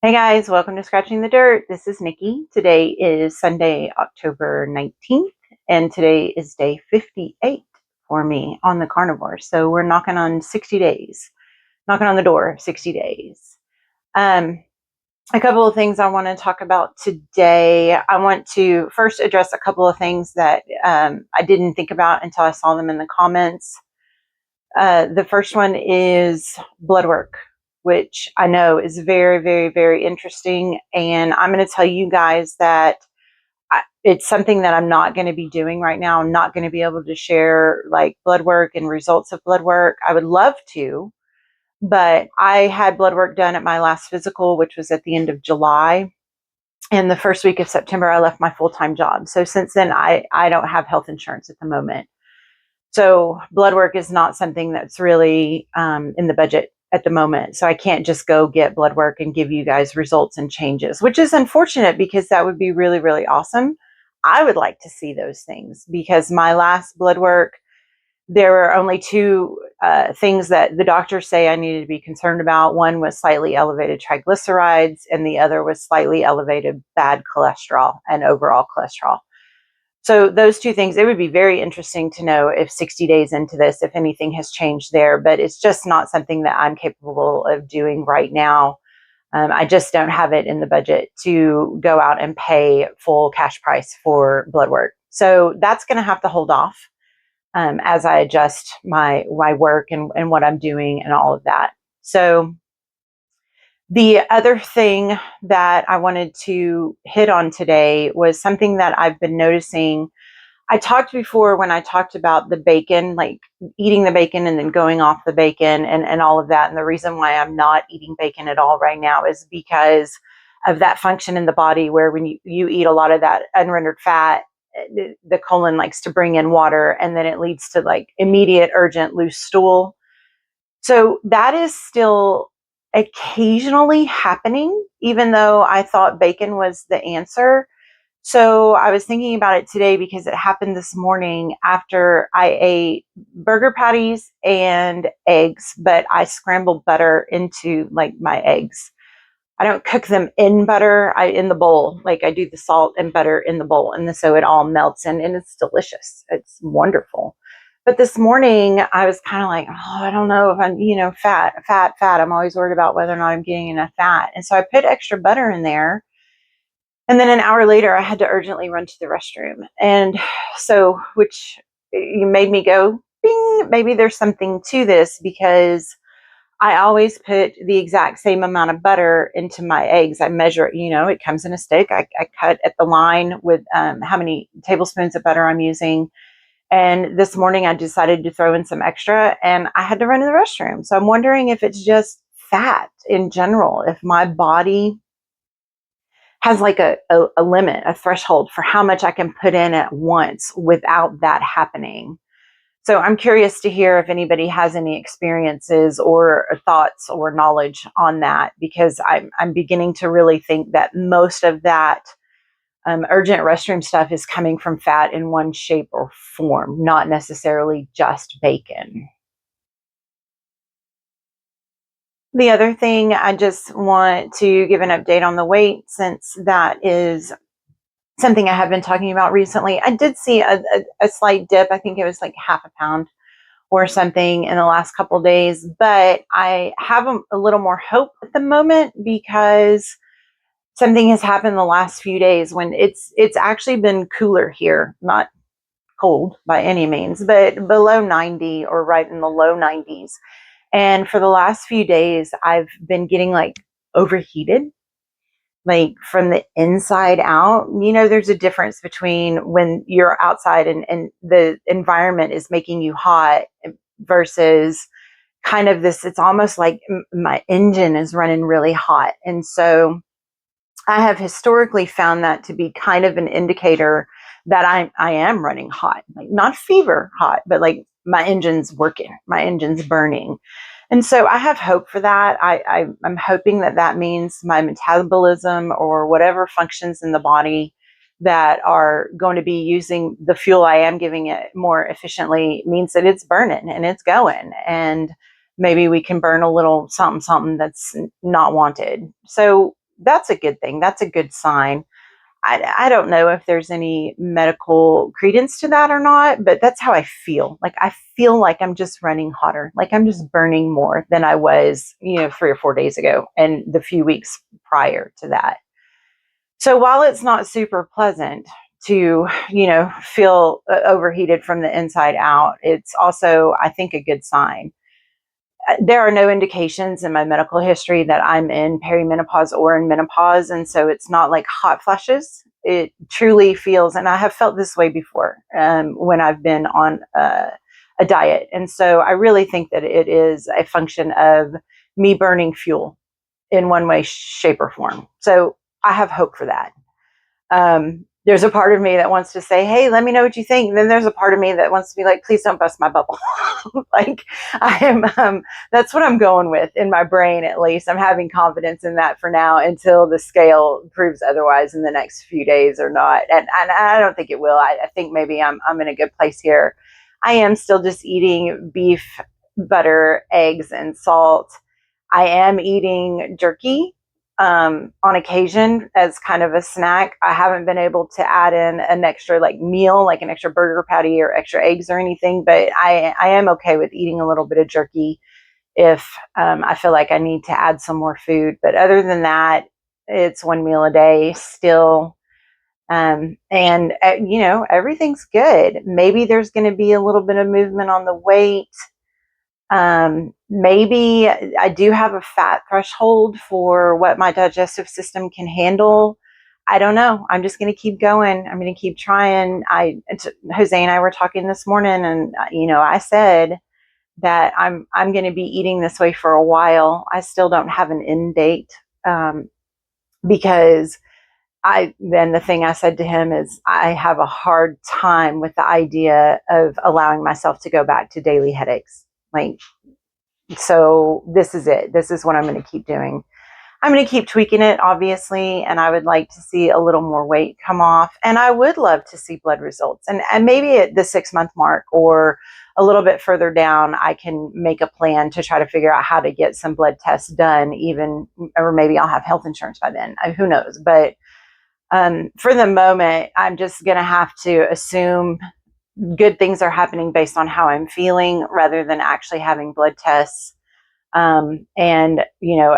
Hey guys, welcome to Scratching the Dirt. This is Nikki. Today is Sunday, October 19th, and today is day 58 for me on the Carnivore. So we're knocking on 60 days, knocking on the door of 60 days. A couple of things I want to talk about today. I want to first address a couple of things that I didn't think about until I saw them in the comments. The first one is blood work, which I know is very, very, very interesting. And I'm going to tell you guys that it's something that I'm not going to be doing right now. I'm not going to be able to share like blood work and results of blood work. I would love to, but I had blood work done at my last physical, which was at the end of July. And the first week of September, I left my full-time job. So since then, I don't have health insurance at the moment. So blood work is not something that's really in the budget at the moment. So I can't just go get blood work and give you guys results and changes, which is unfortunate because that would be really, really awesome. I would like to see those things because my last blood work, there were only two things that the doctors say I needed to be concerned about. One was slightly elevated triglycerides, and the other was slightly elevated bad cholesterol and overall cholesterol. So those two things, it would be very interesting to know if 60 days into this, if anything has changed there, but it's just not something that I'm capable of doing right now. I just don't have it in the budget to go out and pay full cash price for blood work. So that's going to have to hold off as I adjust my work and what I'm doing and all of that. So the other thing that I wanted to hit on today was something that I've been noticing. I talked before when I talked about the bacon, like eating the bacon and then going off the bacon and all of that. And the reason why I'm not eating bacon at all right now is because of that function in the body where when you eat a lot of that unrendered fat, the colon likes to bring in water and then it leads to like immediate, urgent, loose stool. So that is still occasionally happening, even though I thought bacon was the answer. So I was thinking about it today because it happened this morning after I ate burger patties and eggs, but I scrambled butter into like my eggs. I don't cook them in butter, in the bowl. Like I do the salt and butter in the bowl, and so it all melts in, and it's delicious. It's wonderful. But this morning I was kind of like, oh, I don't know if I'm, fat. I'm always worried about whether or not I'm getting enough fat, and so I put extra butter in there. And then an hour later, I had to urgently run to the restroom, and so which made me go, bing. Maybe there's something to this because I always put the exact same amount of butter into my eggs. I measure it, it comes in a stick. I cut at the line with how many tablespoons of butter I'm using. And this morning I decided to throw in some extra and I had to run to the restroom. So I'm wondering if it's just fat in general, if my body has like a limit, a threshold for how much I can put in at once without that happening. So I'm curious to hear if anybody has any experiences or thoughts or knowledge on that, because I'm beginning to really think that most of that urgent restroom stuff is coming from fat in one shape or form, not necessarily just bacon. The other thing, I just want to give an update on the weight, since that is something I have been talking about recently. I did see a slight dip. I think it was like half a pound or something in the last couple of days, but I have a little more hope at the moment because something has happened the last few days when it's actually been cooler here, not cold by any means, but below 90 or right in the low 90s. And for the last few days, I've been getting like overheated, like from the inside out. There's a difference between when you're outside and the environment is making you hot versus kind of this, it's almost like my engine is running really hot. And so I have historically found that to be kind of an indicator that I am running hot, like not fever hot, but like my engine's working, my engine's burning. And so I have hope for that. I'm hoping that means my metabolism or whatever functions in the body that are going to be using the fuel I am giving it more efficiently means that it's burning and it's going. And maybe we can burn a little something that's not wanted. So that's a good thing. That's a good sign. I don't know if there's any medical credence to that or not, but that's how I feel. Like I feel like I'm just running hotter, like I'm just burning more than I was, 3 or 4 days ago and the few weeks prior to that. So while it's not super pleasant to, feel overheated from the inside out, it's also, I think, a good sign. There are no indications in my medical history that I'm in perimenopause or in menopause. And so it's not like hot flashes. It truly feels, and I have felt this way before when I've been on a diet. And so I really think that it is a function of me burning fuel in one way, shape, or form. So I have hope for that. There's a part of me that wants to say, hey, let me know what you think. And then there's a part of me that wants to be like, please don't bust my bubble. Like I am, that's what I'm going with in my brain, at least. I'm having confidence in that for now until the scale proves otherwise in the next few days or not. And I don't think it will. I think maybe I'm in a good place here. I am still just eating beef, butter, eggs, and salt. I am eating jerky on occasion as kind of a snack. I haven't been able to add in an extra like meal, like an extra burger patty or extra eggs or anything, but I am okay with eating a little bit of jerky if I feel like I need to add some more food. But other than that, it's one meal a day still. And everything's good. Maybe there's going to be a little bit of movement on the weight. Maybe I do have a fat threshold for what my digestive system can handle. I don't know. I'm just going to keep going. I'm going to keep trying. Jose and I were talking this morning, and I said that I'm going to be eating this way for a while. I still don't have an end date because then the thing I said to him is I have a hard time with the idea of allowing myself to go back to daily headaches. Like, so this is it. This is what I'm going to keep doing. I'm going to keep tweaking it, obviously, and I would like to see a little more weight come off. And I would love to see blood results. And maybe at the 6-month mark or a little bit further down, I can make a plan to try to figure out how to get some blood tests done, or maybe I'll have health insurance by then. Who knows? But for the moment, I'm just going to have to assume good things are happening based on how I'm feeling rather than actually having blood tests. And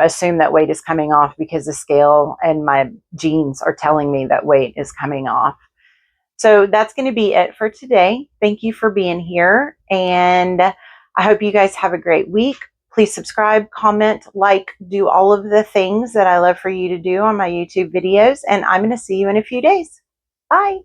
assume that weight is coming off because the scale and my genes are telling me that weight is coming off. So that's going to be it for today. Thank you for being here. And I hope you guys have a great week. Please subscribe, comment, like, do all of the things that I love for you to do on my YouTube videos. And I'm going to see you in a few days. Bye.